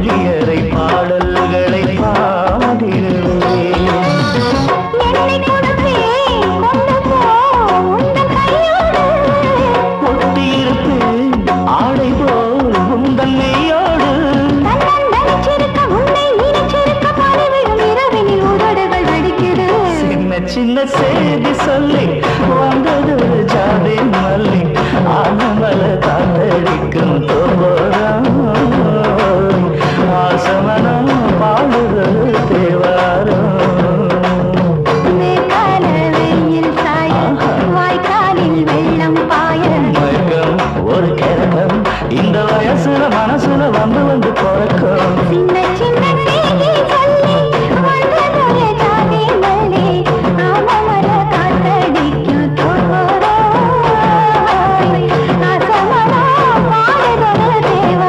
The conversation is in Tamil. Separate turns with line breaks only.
விழியரை பாடல்களை பாடிடுவேன். ஒட்டியிருப்பேன் ஆடை போல் உந்தன் மெய்யோடு. சின்ன சின்ன செய்தி சொல்லி வந்தது ஜாதி மல்லி ஆனமல காத்தடிக்கும் தோம்போரம் ஆசமனம் பாடுறது தேவாரம். ஒரு கிழமம் இந்த வயசுல மனசுல வந்து